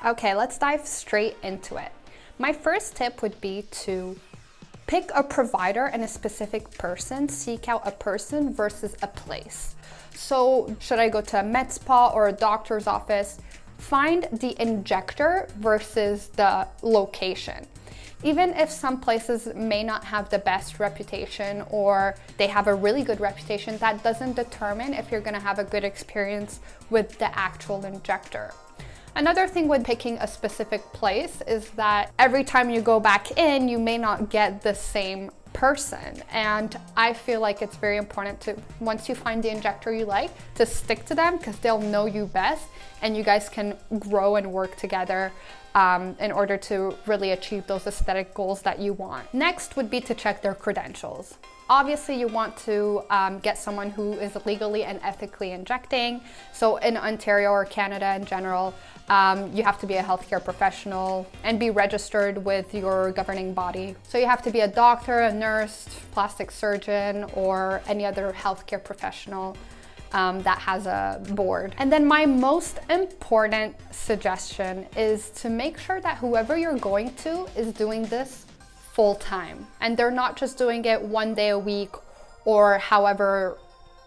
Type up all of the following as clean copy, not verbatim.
Okay, let's dive straight into it. My first tip would be to pick a provider and a specific person, seek out a person versus a place. So should I go to a med spa or a doctor's office? Find the injector versus the location. Even if some places may not have the best reputation or they have a really good reputation, that doesn't determine if you're gonna have a good experience with the actual injector. Another thing with picking a specific place is that every time you go back in, you may not get the same person. And I feel like it's very important to, once you find the injector you like, to stick to them because they'll know you best and you guys can grow and work together in order to really achieve those aesthetic goals that you want. Next would be to check their credentials. Obviously, you want to get someone who is legally and ethically injecting. So in Ontario or Canada in general, you have to be a healthcare professional and be registered with your governing body. So you have to be a doctor, a nurse, plastic surgeon, or any other healthcare professional that has a board. And then my most important suggestion is to make sure that whoever you're going to is doing this full time. And they're not just doing it one day a week or however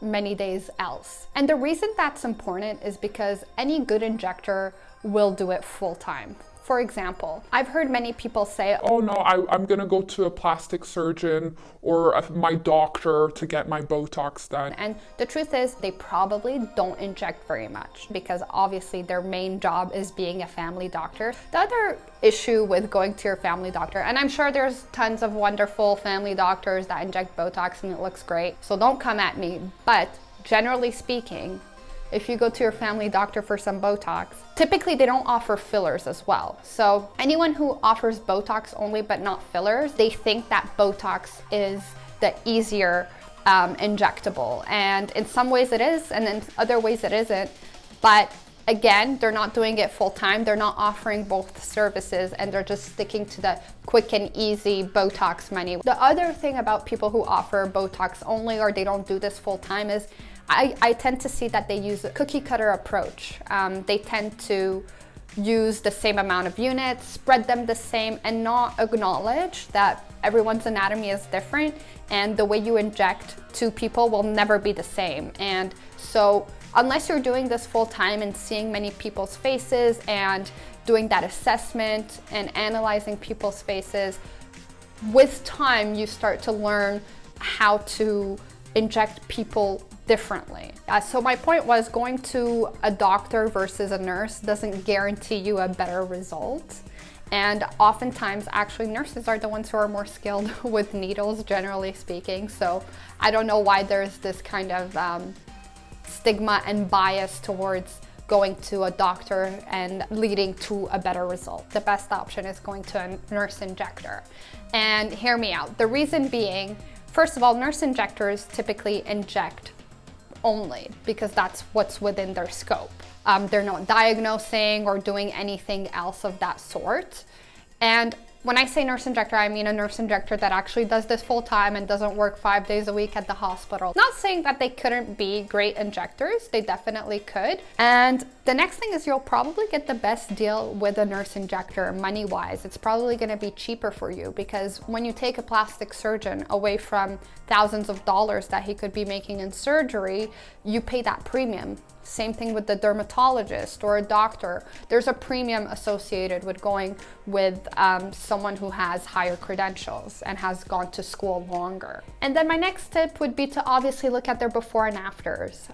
many days else. And the reason that's important is because any good injector will do it full time. For example, I've heard many people say, oh no, I'm gonna go to a plastic surgeon or my doctor to get my Botox done. And the truth is they probably don't inject very much because obviously their main job is being a family doctor. The other issue with going to your family doctor, and I'm sure there's tons of wonderful family doctors that inject Botox and it looks great, so don't come at me, but generally speaking, if you go to your family doctor for some Botox, typically they don't offer fillers as well. So anyone who offers Botox only but not fillers, they think that Botox is the easier injectable. And in some ways it is, and in other ways it isn't. But again, they're not doing it full time. They're not offering both services and they're just sticking to the quick and easy Botox menu. The other thing about people who offer Botox only or they don't do this full time is I tend to see that they use a cookie cutter approach. They tend to use the same amount of units, spread them the same, and not acknowledge that everyone's anatomy is different and the way you inject two people will never be the same. And so unless you're doing this full time and seeing many people's faces and doing that assessment and analyzing people's faces, with time you start to learn how to inject people differently. So my point was going to a doctor versus a nurse doesn't guarantee you a better result. And oftentimes, actually, nurses are the ones who are more skilled with needles, generally speaking. So I don't know why there's this kind of stigma and bias towards going to a doctor and leading to a better result. The best option is going to a nurse injector. And hear me out. The reason being, first of all, nurse injectors typically inject only because that's what's within their scope. They're not diagnosing or doing anything else of that sort. And when I say nurse injector, I mean a nurse injector that actually does this full time and doesn't work 5 days a week at the hospital. Not saying that they couldn't be great injectors, they definitely could. And the next thing is you'll probably get the best deal with a nurse injector money-wise. It's probably gonna be cheaper for you because when you take a plastic surgeon away from thousands of dollars that he could be making in surgery, you pay that premium. Same thing with the dermatologist or a doctor. There's a premium associated with going with someone who has higher credentials and has gone to school longer. And then my next tip would be to obviously look at their before and afters.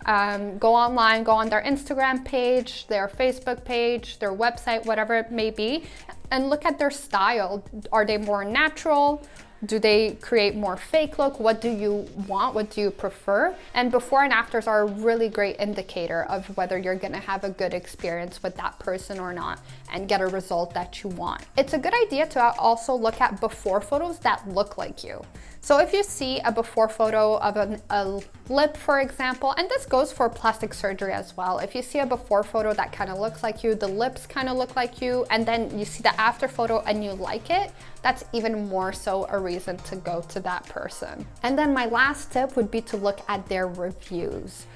Go online, go on their Instagram page, their Facebook page, their website, whatever it may be, and look at their style. Are they more natural? Do they create more fake look? What do you want? What do you prefer? And before and afters are a really great indicator of whether you're gonna have a good experience with that person or not and get a result that you want. It's a good idea to also look at before photos that look like you. So if you see a before photo of a lip, for example, and this goes for plastic surgery as well. If you see a before photo that kind of looks like you, the lips kind of look like you, and then you see the after photo and you like it, that's even more so a reason to go to that person. And then my last tip would be to look at their reviews.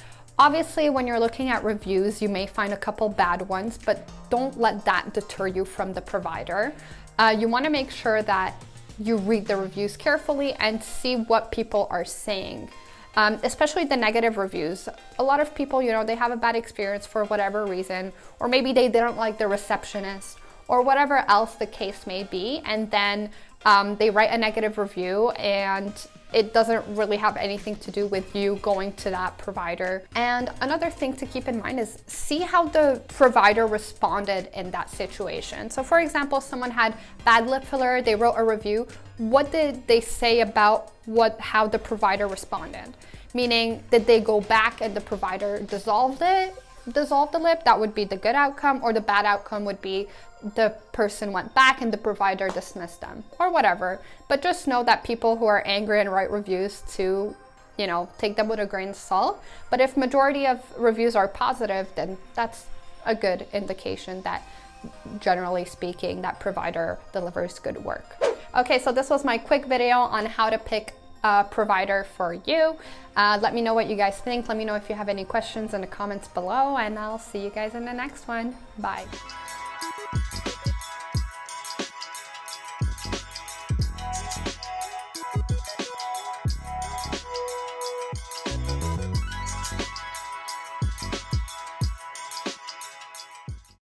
Obviously, when you're looking at reviews, you may find a couple bad ones, but don't let that deter you from the provider. You want to make sure that you read the reviews carefully and see what people are saying. Especially the negative reviews. A lot of people, you know, they have a bad experience for whatever reason, or maybe they didn't like the receptionist, or whatever else the case may be, and then they write a negative review, and it doesn't really have anything to do with you going to that provider. And another thing to keep in mind is see how the provider responded in that situation. So for example, someone had bad lip filler, they wrote a review. What did they say about how the provider responded? Meaning, did they go back and the provider dissolved the lip? That would be the good outcome, or the bad outcome would be the person went back and the provider dismissed them, or whatever. But just know that people who are angry and write reviews to, you know, take them with a grain of salt. But if majority of reviews are positive, then that's a good indication that, generally speaking, that provider delivers good work. Okay, so this was my quick video on how to pick a provider for you. Let me know what you guys think. Let me know if you have any questions in the comments below, and I'll see you guys in the next one. Bye.